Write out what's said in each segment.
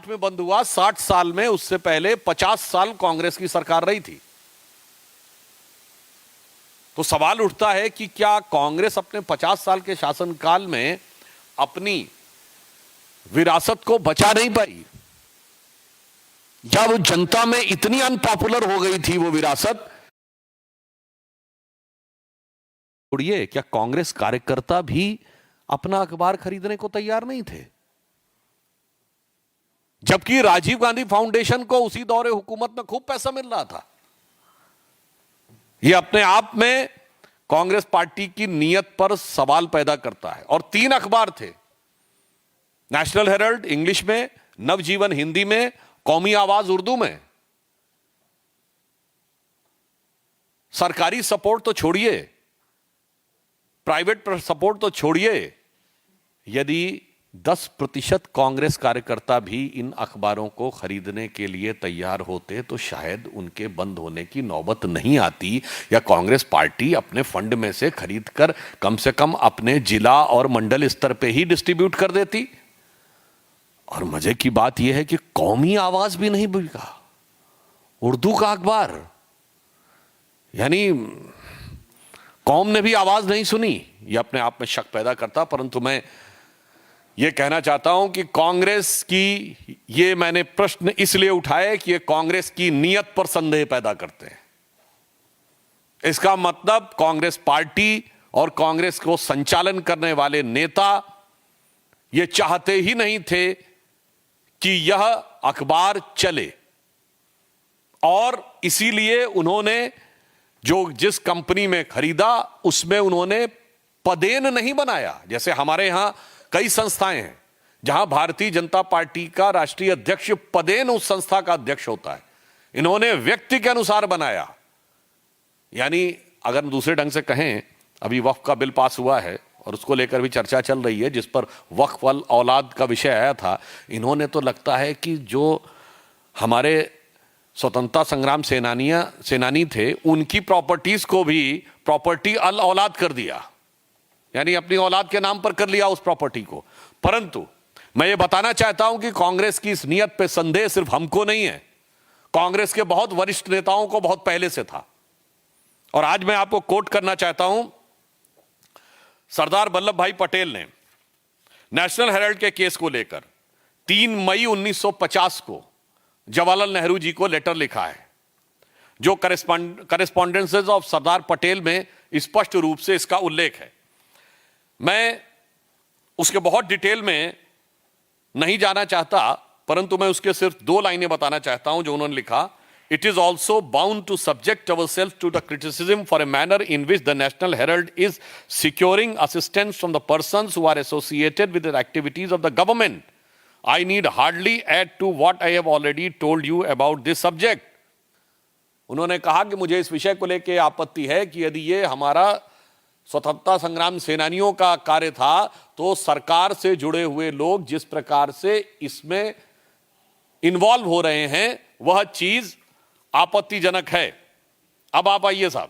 में बंद हुआ, 60 साल में उससे पहले 50 साल कांग्रेस की सरकार रही थी। तो सवाल उठता है कि क्या कांग्रेस अपने 50 साल के शासनकाल में अपनी विरासत को बचा नहीं पाई, या वो जनता में इतनी अनपॉपुलर हो गई थी वो विरासत। छोड़िए, क्या कांग्रेस कार्यकर्ता भी अपना अखबार खरीदने को तैयार नहीं थे, जबकि राजीव गांधी फाउंडेशन को उसी दौरे हुकूमत में खूब पैसा मिल रहा था। यह अपने आप में कांग्रेस पार्टी की नीयत पर सवाल पैदा करता है। और 3 अखबार थे, नेशनल हेराल्ड इंग्लिश में, नवजीवन हिंदी में, कौमी आवाज उर्दू में। सरकारी सपोर्ट तो छोड़िए, प्राइवेट सपोर्ट तो छोड़िए, यदि 10% कांग्रेस कार्यकर्ता भी इन अखबारों को खरीदने के लिए तैयार होते तो शायद उनके बंद होने की नौबत नहीं आती, या कांग्रेस पार्टी अपने फंड में से खरीदकर कम से कम अपने जिला और मंडल स्तर पे ही डिस्ट्रीब्यूट कर देती। और मजे की बात यह है कि कौमी आवाज भी नहीं बिका, उर्दू का अखबार, यानी कौम ने भी आवाज नहीं सुनी। यह अपने आप में शक पैदा करता। परंतु मैं यह कहना चाहता हूं कि कांग्रेस की, ये मैंने प्रश्न इसलिए उठाए कि ये कांग्रेस की नीयत पर संदेह पैदा करते हैं। इसका मतलब कांग्रेस पार्टी और कांग्रेस को संचालन करने वाले नेता ये चाहते ही नहीं थे कि यह अखबार चले, और इसीलिए उन्होंने जिस कंपनी में खरीदा उसमें उन्होंने पदेन नहीं बनाया। जैसे हमारे यहां कई संस्थाएं हैं जहां भारतीय जनता पार्टी का राष्ट्रीय अध्यक्ष पदेन उस संस्था का अध्यक्ष होता है, इन्होंने व्यक्ति के अनुसार बनाया। यानी अगर दूसरे ढंग से कहें, अभी वक्फ का बिल पास हुआ है और उसको लेकर भी चर्चा चल रही है, जिस पर वक्फ वल औलाद का विषय आया था। इन्होंने तो लगता है कि जो हमारे स्वतंत्रता संग्राम सेनानी थे उनकी प्रॉपर्टीज को भी प्रॉपर्टी अल औलाद कर दिया, यानी अपनी औलाद के नाम पर कर लिया उस प्रॉपर्टी को। परंतु मैं ये बताना चाहता हूं कि कांग्रेस की इस नियत पे संदेह सिर्फ हमको नहीं है, कांग्रेस के बहुत वरिष्ठ नेताओं को बहुत पहले से था। और आज मैं आपको कोट करना चाहता हूं, सरदार वल्लभ भाई पटेल ने नेशनल हेराल्ड के केस को लेकर 3 मई 1950 को जवाहरलाल नेहरू जी को लेटर लिखा है, जो करेस्पॉन्डेंसेस ऑफ सरदार पटेल में स्पष्ट रूप से इसका उल्लेख है। मैं उसके बहुत डिटेल में नहीं जाना चाहता, परंतु मैं उसके सिर्फ 2 लाइनें बताना चाहता हूं जो उन्होंने लिखा। It is also bound to subject ourselves to the criticism for a manner in which the National Herald is securing assistance from the persons who are associated with the activities of the government. I need hardly add to what I have already told you about this subject. उन्होंने कहा कि मुझे इस विषय को लेकर आपत्ति है कि यदि ये हमारा स्वतंत्रता संग्राम सेनानियों का कार्य था तो सरकार से जुड़े हुए लोग जिस प्रकार से इसमें इन्वॉल्व हो रहे हैं वह चीज आपत्तिजनक है। अब आप आइए साहब,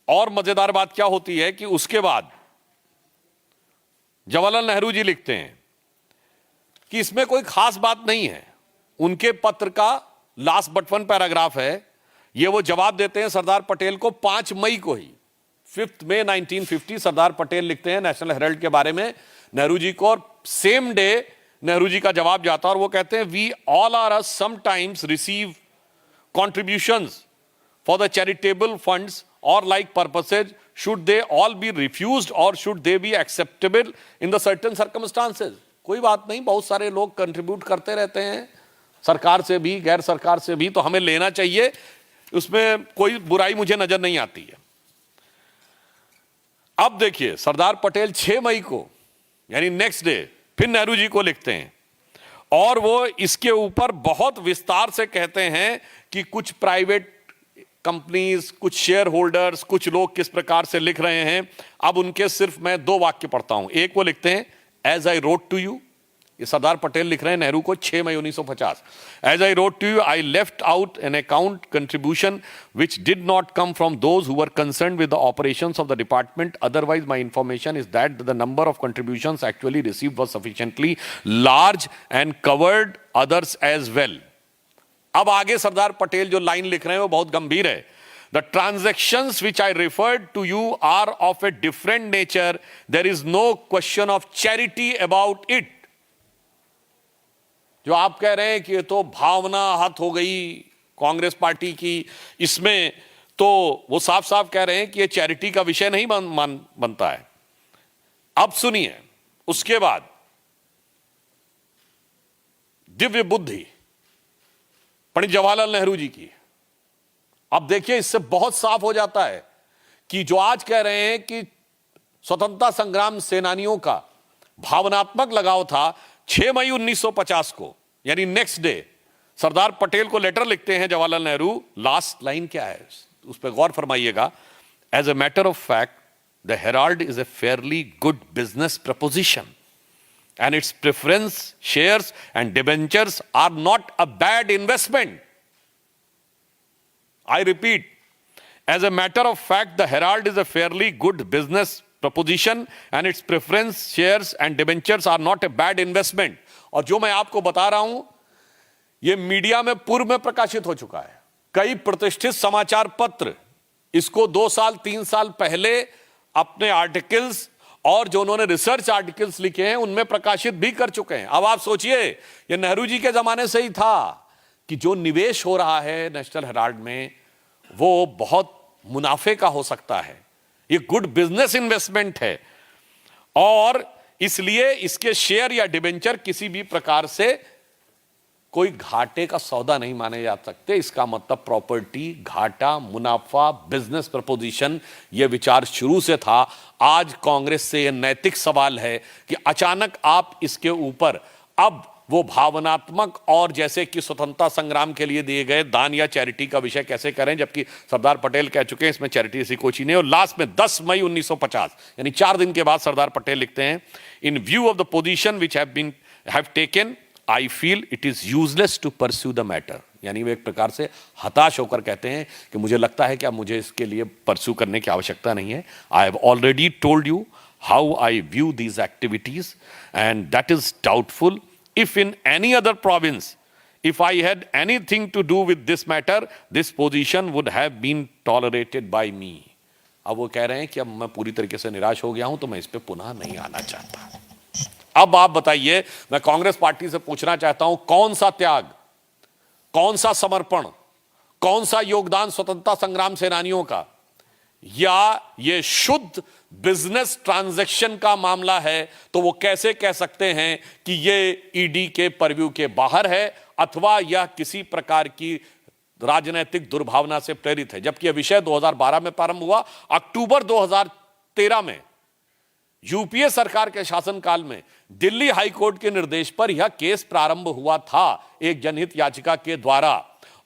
और मजेदार बात क्या होती है कि उसके बाद जवाहरलाल नेहरू जी लिखते हैं कि इसमें कोई खास बात नहीं है। उनके पत्र का लास्ट बट वन पैराग्राफ है, ये वो जवाब देते हैं सरदार पटेल को 5 मई को ही, 5 मई 1950 सरदार पटेल लिखते हैं नेशनल हेराल्ड के बारे में नेहरू जी को, और सेम डे नेहरू जी का जवाब जाता है और वो कहते हैं we all are sometimes receive contributions for the charitable funds or like purposes. Should they all be refused or should they be acceptable in the certain circumstances? कोई बात नहीं, बहुत सारे लोग कंट्रीब्यूट करते रहते हैं, सरकार से भी गैर सरकार से भी, तो हमें लेना चाहिए, उसमें कोई बुराई मुझे नजर नहीं आती है। अब देखिए सरदार पटेल 6 मई को यानी नेक्स्ट डे फिर नेहरू जी को लिखते हैं और वो इसके ऊपर बहुत विस्तार से कहते हैं कि कुछ प्राइवेट कंपनीज, कुछ शेयर होल्डर्स, कुछ लोग किस प्रकार से लिख रहे हैं। अब उनके सिर्फ मैं 2 वाक्य पढ़ता हूं। एक वो लिखते हैं as I wrote to you, ये सरदार पटेल लिख रहे हैं नेहरू को 6 मई 1950। As I wrote to you, I left out an account contribution which did not come from those who were concern with the operations of the department, otherwise my information is that the number of contributions actually received was sufficiently large and covered others as well. अब आगे सरदार पटेल जो line लिख रहे हैं वो बहुत गंभीर है। The transactions which I referred to you are of a different nature. There is no question of charity about it. जो आप कह रहे हैं कि ये तो भावना हत हो गई कांग्रेस पार्टी की, इसमें तो वो साफ साफ कह रहे हैं कि ये चैरिटी का विषय नहीं बनता है। अब सुनिए, उसके बाद दिव्य बुद्धि पंडित जवाहरलाल नेहरू जी की। अब देखिए, इससे बहुत साफ हो जाता है कि जो आज कह रहे हैं कि स्वतंत्रता संग्राम सेनानियों का भावनात्मक लगाव था, 6 मई 1950 को यानी नेक्स्ट डे सरदार पटेल को लेटर लिखते हैं जवाहरलाल नेहरू। लास्ट लाइन क्या है उस पर गौर फरमाइएगा। As a matter of fact the Herald is a fairly good business proposition and its preference shares and debentures are not a bad investment. I repeat, as a matter of fact, the Herald is a fairly good business proposition and its preference shares and debentures are not a bad investment. और जो मैं आपको बता रहा हूं, यह media में पूर्व में प्रकाशित हो चुका है। कई प्रतिष्ठित समाचार पत्र इसको 2 साल 3 साल पहले अपने आर्टिकल्स और जो उन्होंने रिसर्च आर्टिकल्स लिखे हैं उनमें प्रकाशित भी कर चुके हैं। अब आप सोचिए, यह नेहरू जी के जमाने से ही था कि जो निवेश हो रहा है नेशनल हेराल्ड में वो बहुत मुनाफे का हो सकता है, ये गुड बिजनेस इन्वेस्टमेंट है और इसलिए इसके शेयर या डिबेंचर किसी भी प्रकार से कोई घाटे का सौदा नहीं माने जा सकते। इसका मतलब प्रॉपर्टी, घाटा, मुनाफा, बिजनेस प्रपोजिशन, यह विचार शुरू से था। आज कांग्रेस से यह नैतिक सवाल है कि अचानक आप इसके ऊपर अब वो भावनात्मक और जैसे कि स्वतंत्रता संग्राम के लिए दिए गए दान या चैरिटी का विषय कैसे करें, जबकि सरदार पटेल कह चुके हैं इसमें चैरिटी ऐसी कोई नहीं। और लास्ट में 10 मई 1950 यानी 4 दिन के बाद सरदार पटेल लिखते हैं, in view of the position which have taken I feel it is useless to pursue the matter. यानी वे एक प्रकार से हताश होकर कहते हैं कि मुझे लगता है कि अब मुझे इसके लिए परस्यू करने की आवश्यकता नहीं है। I have already told you how eye view these activities and that is doubtful. If in any other province, if I had anything to do with this matter, this position would have been tolerated by me. अब वो कह रहे हैं कि अब मैं पूरी तरीके से निराश हो गया हूं, तो मैं इस पे पुनः नहीं आना चाहता। अब आप बताइए, मैं कांग्रेस पार्टी से पूछना चाहता हूं, कौन सा त्याग, कौन सा समर्पण, कौन सा योगदान स्वतंत्रता संग्राम सेनानियों का, या ये शुद्ध बिजनेस ट्रांजैक्शन का मामला है, तो वो कैसे कह सकते हैं कि ये ईडी के परव्यू के बाहर है अथवा यह किसी प्रकार की राजनीतिक दुर्भावना से प्रेरित है। जबकि यह विषय 2012 में प्रारंभ हुआ। अक्टूबर 2013 में यूपीए सरकार के शासनकाल में दिल्ली हाईकोर्ट के निर्देश पर यह केस प्रारंभ हुआ था एक जनहित याचिका के द्वारा,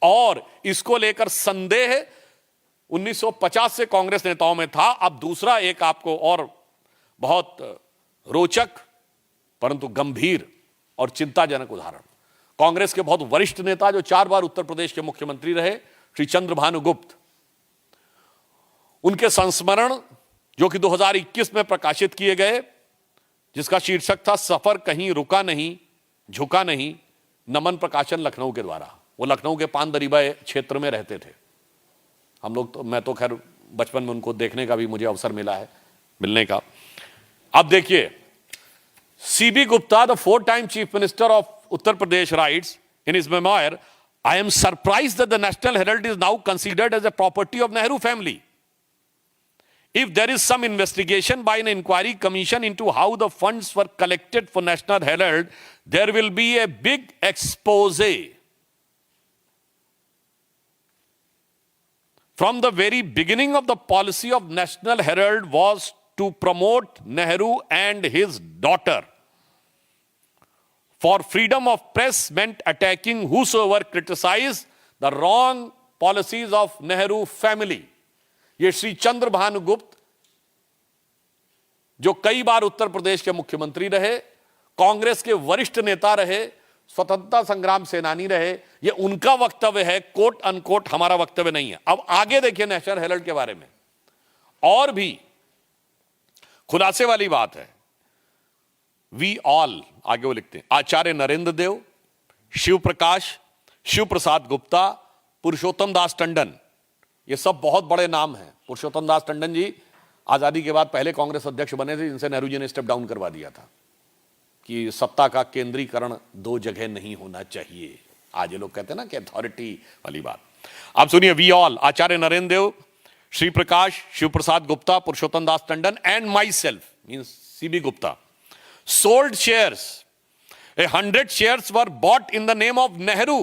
और इसको लेकर संदेह 1950 से कांग्रेस नेताओं में था। अब दूसरा एक आपको और बहुत रोचक परंतु गंभीर और चिंताजनक उदाहरण, कांग्रेस के बहुत वरिष्ठ नेता जो 4 बार उत्तर प्रदेश के मुख्यमंत्री रहे, श्री चंद्रभानु गुप्त, उनके संस्मरण जो कि 2021 में प्रकाशित किए गए, जिसका शीर्षक था सफर कहीं रुका नहीं झुका नहीं, नमन प्रकाशन लखनऊ के द्वारा। वो लखनऊ के पान दरीबा क्षेत्र में रहते थे। हम लोग तो, मैं तो खैर बचपन में उनको देखने का भी मुझे अवसर मिला है, मिलने का। अब देखिए, CB Gupta, the 4-time chief minister of Uttar Pradesh, writes in his memoir, I am surprised that the National Herald is now considered as a property of Nehru family. If there is some investigation by an inquiry commission into how the funds were collected for National Herald, there will be a big expose. From the very beginning of the policy of National Herald was to promote Nehru and his daughter. For freedom of press meant attacking whosoever criticized the wrong policies of Nehru family. ये श्री चंद्रभानु गुप्त जो कई बार उत्तर प्रदेश के मुख्यमंत्री रहे, कांग्रेस के वरिष्ठ नेता रहे, स्वतंत्रता संग्राम सेनानी रहे। ये उनका वक्तव्य है, कोट अनकोट हमारा वक्तव्य नहीं है। अब आगे देखिए नेशनल हेराल्ड के बारे में और भी खुलासे वाली बात है। वी ऑल, आगे वो लिखते हैं, आचार्य नरेंद्र देव, शिव प्रकाश, शिव प्रसाद गुप्ता, पुरुषोत्तम दास टंडन, ये सब बहुत बड़े नाम हैं। पुरुषोत्तम दास टंडन जी आजादी के बाद पहले कांग्रेस अध्यक्ष बने थे, जिनसे नेहरू जी ने स्टेप डाउन करवा दिया था कि सत्ता का केंद्रीकरण दो जगह नहीं होना चाहिए। आज ये लोग कहते हैं ना कि अथॉरिटी वाली बात। आप सुनिए, we all, Acharya Narendra Dev, Sri Prakash, Shiv Prasad Gupta, Purushottam Das Tandon and myself means CB Gupta sold shares. 100 shares were bought in the name of Nehru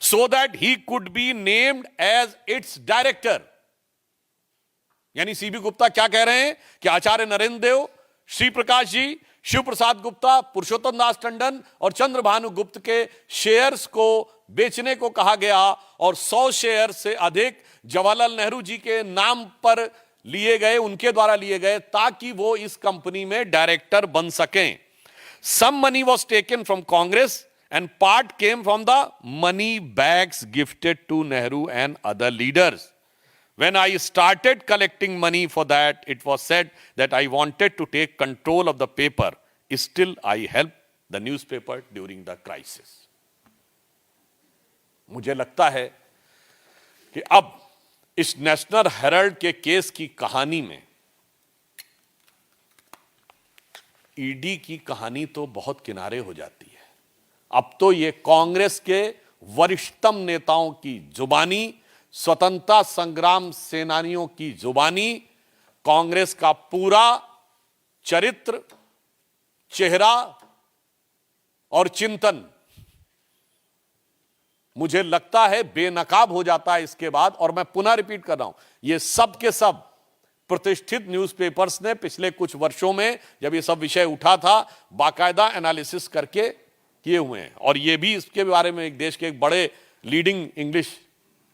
so that he could be named as its director. यानी सीबी गुप्ता क्या कह रहे हैं कि आचार्य नरेंद्र देव, श्री प्रकाश जी, शिव प्रसाद गुप्ता, पुरुषोत्तम दास टंडन और चंद्रभानु गुप्त के शेयर्स को बेचने को कहा गया और 100 शेयर से अधिक जवाहरलाल नेहरू जी के नाम पर लिए गए, उनके द्वारा लिए गए, ताकि वो इस कंपनी में डायरेक्टर बन सकें। Some money was taken from Congress and part came from the money bags gifted to Nehru and other leaders. When I started collecting money for that, it was said that I wanted to take control of the paper. Still, I helped the newspaper during the crisis. मुझे लगता है कि अब इस national Herald के case की कहानी में ईडी की कहानी तो बहुत किनारे हो जाती है। अब तो ये कांग्रेस के वरिष्ठतम नेताओं की जुबानी, स्वतंत्रता संग्राम सेनानियों की जुबानी, कांग्रेस का पूरा चरित्र, चेहरा और चिंतन मुझे लगता है बेनकाब हो जाता है इसके बाद। और मैं पुनः रिपीट कर रहा हूं, ये सब के सब प्रतिष्ठित न्यूज़पेपर्स ने पिछले कुछ वर्षों में जब ये सब विषय उठा था, बाकायदा एनालिसिस करके किए हुए हैं। और ये भी इसके बारे में एक देश के एक बड़े लीडिंग इंग्लिश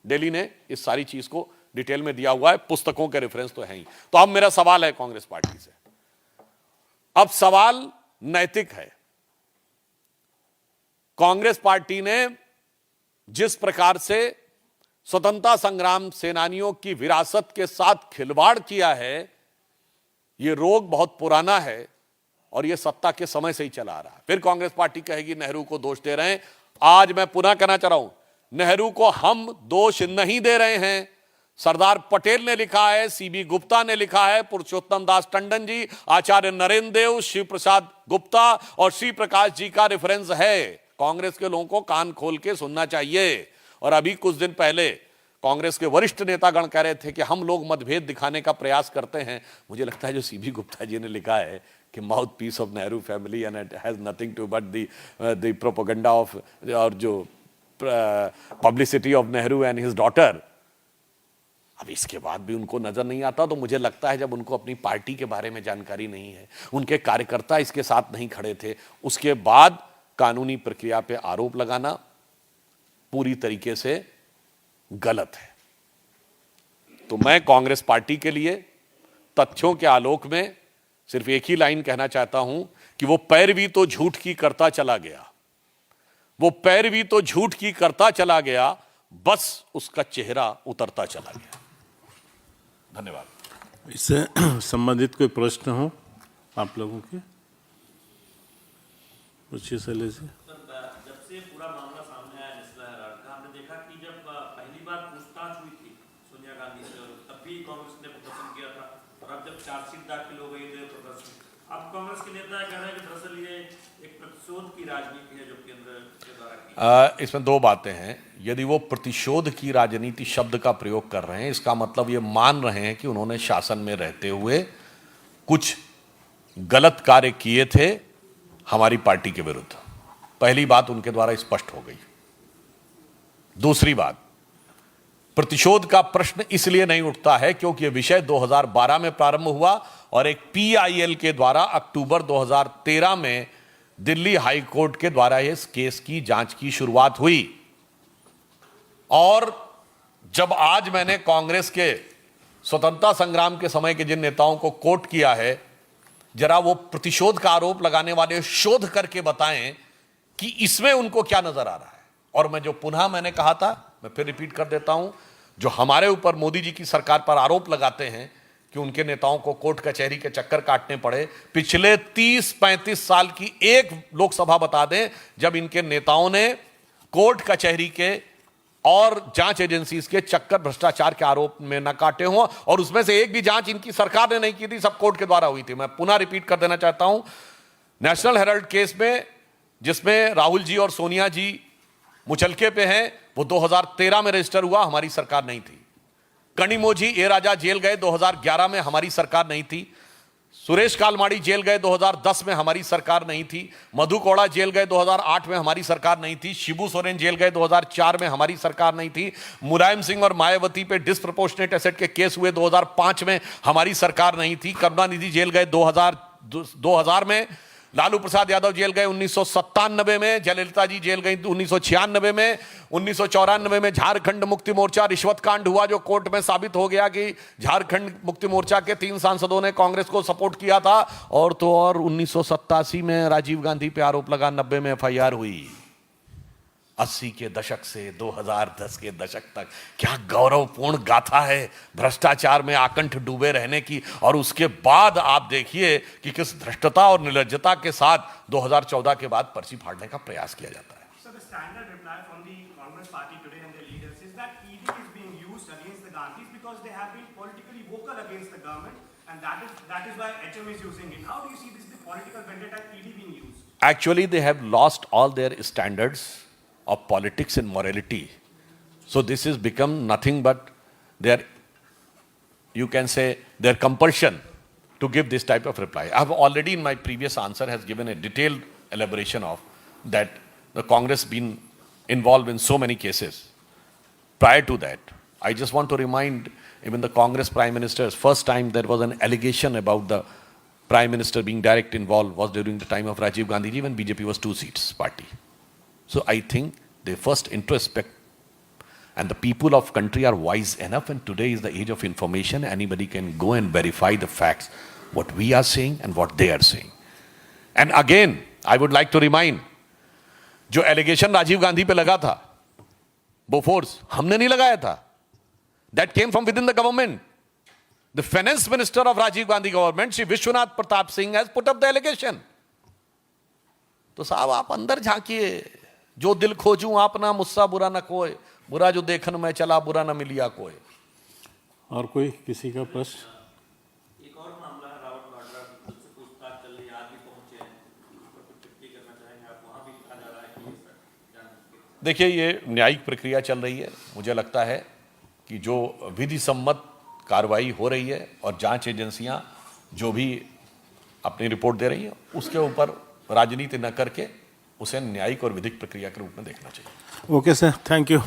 डेली ने इस सारी चीज को डिटेल में दिया हुआ है, पुस्तकों के रेफरेंस तो है ही। तो अब मेरा सवाल है कांग्रेस पार्टी से, अब सवाल नैतिक है। कांग्रेस पार्टी ने जिस प्रकार से स्वतंत्रता संग्राम सेनानियों की विरासत के साथ खिलवाड़ किया है, यह रोग बहुत पुराना है और यह सत्ता के समय से ही चला आ रहा है। फिर कांग्रेस पार्टी कहेगी नेहरू को दोष दे रहे हैं। आज मैं पुनः कहना चाह रहा हूं, नेहरू को हम दोष नहीं दे रहे हैं। सरदार पटेल ने लिखा है, सीबी गुप्ता ने लिखा है, पुरुषोत्तम दास टंडन जी, आचार्य नरेंद्र देव, शिव प्रसाद गुप्ता और श्री प्रकाश जी का रेफरेंस है। कांग्रेस के लोगों को कान खोल के सुनना चाहिए। और अभी कुछ दिन पहले कांग्रेस के वरिष्ठ नेतागण कह रहे थे कि हम लोग मतभेद दिखाने का प्रयास करते हैं। मुझे लगता है जो सीबी गुप्ता जी ने लिखा है कि mouthpiece of Nehru family and it has nothing to but the propaganda of और जो publicity of Nehru and his daughter, अब इसके बाद भी उनको नजर नहीं आता। तो मुझे लगता है जब उनको अपनी पार्टी के बारे में जानकारी नहीं है, उनके कार्यकर्ता इसके साथ नहीं खड़े थे, उसके बाद कानूनी प्रक्रिया पे आरोप लगाना पूरी तरीके से गलत है। तो मैं कांग्रेस पार्टी के लिए तथ्यों के आलोक में सिर्फ एक ही लाइन कहना चाहता हूं कि वो पैरवी तो झूठ की करता चला गया, वो पैरवी तो झूठ की करता चला गया, बस उसका चेहरा उतरता चला गया। धन्यवाद। इससे संबंधित कोई प्रश्न हो आप लोगों के? पूछिए शैलेश जी। जब से पूरा मामला सामने आया नेशनल हेराल्ड का, हमने देखा कि जब पहली बार पूछताछ हुई थी सोनिया गांधी से, तब भी कांग्रेस ने प्रदर्शन किया था, और अब जब चार्जशीट दाखिल हो गई तो प्रदर्शन। अब कांग्रेस के नेता कह रहे हैं कि दरअसल ये एक प्रतिशोध की राजनीति है जो केंद्र के द्वारा की। इसमें दो बातें हैं। यदि वो प्रतिशोध की राजनीति शब्द का प्रयोग कर रहे हैं, इसका मतलब ये मान रहे हैं कि उन्होंने शासन में रहते हुए कुछ गलत कार्य किए थे हमारी पार्टी के विरुद्ध। पहली बात उनके द्वारा स्पष्ट हो गई। दूसरी बात, प्रतिशोध का प्रश्न इसलिए नहीं उठता है क्योंकि यह विषय 2012 में प्रारंभ हुआ और एक पीआईएल के द्वारा अक्टूबर 2013 में दिल्ली हाई कोर्ट के द्वारा इस केस की जांच की शुरुआत हुई। और जब आज मैंने कांग्रेस के स्वतंत्रता संग्राम के समय के जिन नेताओं को कोट किया है, जरा वो प्रतिशोध का आरोप लगाने वाले शोध करके बताएं कि इसमें उनको क्या नजर आ रहा है। और मैं जो पुनः मैंने कहा था, मैं फिर रिपीट कर देता हूं, जो हमारे ऊपर मोदी जी की सरकार पर आरोप लगाते हैं कि उनके नेताओं को कोर्ट कचहरी के चक्कर काटने पड़े, पिछले 30-35 साल की एक लोकसभा बता दें जब इनके नेताओं ने कोर्ट कचहरी के और जांच एजेंसीज के चक्कर भ्रष्टाचार के आरोप में न काटे हों, और उसमें से एक भी जांच इनकी सरकार ने नहीं की थी, सब कोर्ट के द्वारा हुई थी। मैं पुनः रिपीट कर देना चाहता हूं, नेशनल हेराल्ड केस में जिसमें राहुल जी और सोनिया जी मुचलके पे हैं, वो 2013 में रजिस्टर हुआ, हमारी सरकार नहीं थी। कनिमोझी ए राजा जेल गए 2011 में, हमारी सरकार नहीं थी। सुरेश कालमाड़ी जेल गए 2010 में, हमारी सरकार नहीं थी। मधु कोड़ा जेल गए 2008 में, हमारी सरकार नहीं थी। शिबू सोरेन जेल गए 2004 में, हमारी सरकार नहीं थी। मुलायम सिंह और मायावती पे डिसप्रोपोर्शनेट एसेट के केस हुए 2005 में, हमारी सरकार नहीं थी। करुणानिधि जेल गए 2000 में। लालू प्रसाद यादव जेल गए 1997 में। जयललिता जी जेल गई 1996 में। 1994 में झारखंड मुक्ति मोर्चा रिश्वत कांड हुआ, जो कोर्ट में साबित हो गया कि झारखंड मुक्ति मोर्चा के 3 सांसदों ने कांग्रेस को सपोर्ट किया था। और तो और 1987 में राजीव गांधी पे आरोप लगा, 90 में एफआईआर हुई। 80 के दशक से 2010 के दशक तक क्या गौरवपूर्ण गाथा है भ्रष्टाचार में आकंठ डूबे रहने की। और उसके बाद आप देखिए कि किस धृष्टता और निर्लज्जता के साथ 2014 के बाद पर्ची फाड़ने का प्रयास किया जाता है। So the standard reply from the Congress party today and their leaders is that ED is being used against the Gandhis because they have been politically vocal against the government, and that is why HM is using it. How do you see this the political vendetta ED being used? Actually, they have lost all their standards of politics and morality. So this has become nothing but their, you can say, their compulsion to give this type of reply. I have already in my previous answer has given a detailed elaboration of that the Congress been involved in so many cases. Prior to that, I just want to remind even the Congress Prime Minister's first time there was an allegation about the Prime Minister being direct involved was during the time of Rajiv Gandhi ji when BJP was 2 seats party. So I think they first introspect, and the people of country are wise enough, and today is the age of information. Anybody can go and verify the facts, what we are saying and what they are saying. And again, I would like to remind, जो allegation Rajiv Gandhi पे लगा था, Bofors, हमने नहीं लगाया था. That came from within the government. The finance minister of Rajiv Gandhi government, Shri Vishwanath Pratap Singh, has put up the allegation. तो साहब आप अंदर झांकिए, जो दिल खोजूं आपना मुस्सा बुरा न कोई, बुरा जो देखन में चला बुरा न मिलिया कोई। और कोई किसी का प्रश्न? एक और मामला है, रावत वाड्रा से पूछताछ चल रही है, आज भी पहुंचे हैं, उस पर कुछ टिप्पणी करना चाहेंगे आप? वहां भी कहा जा रहा है कि देखिए, ये न्यायिक प्रक्रिया चल रही है। मुझे लगता है कि जो विधि सम्मत कार्रवाई हो रही है और जांच एजेंसियां जो भी अपनी रिपोर्ट दे रही हैं, उसके ऊपर राजनीति न करके उसे न्यायिक और विधिक प्रक्रिया के रूप में देखना चाहिए। Okay sir, thank you.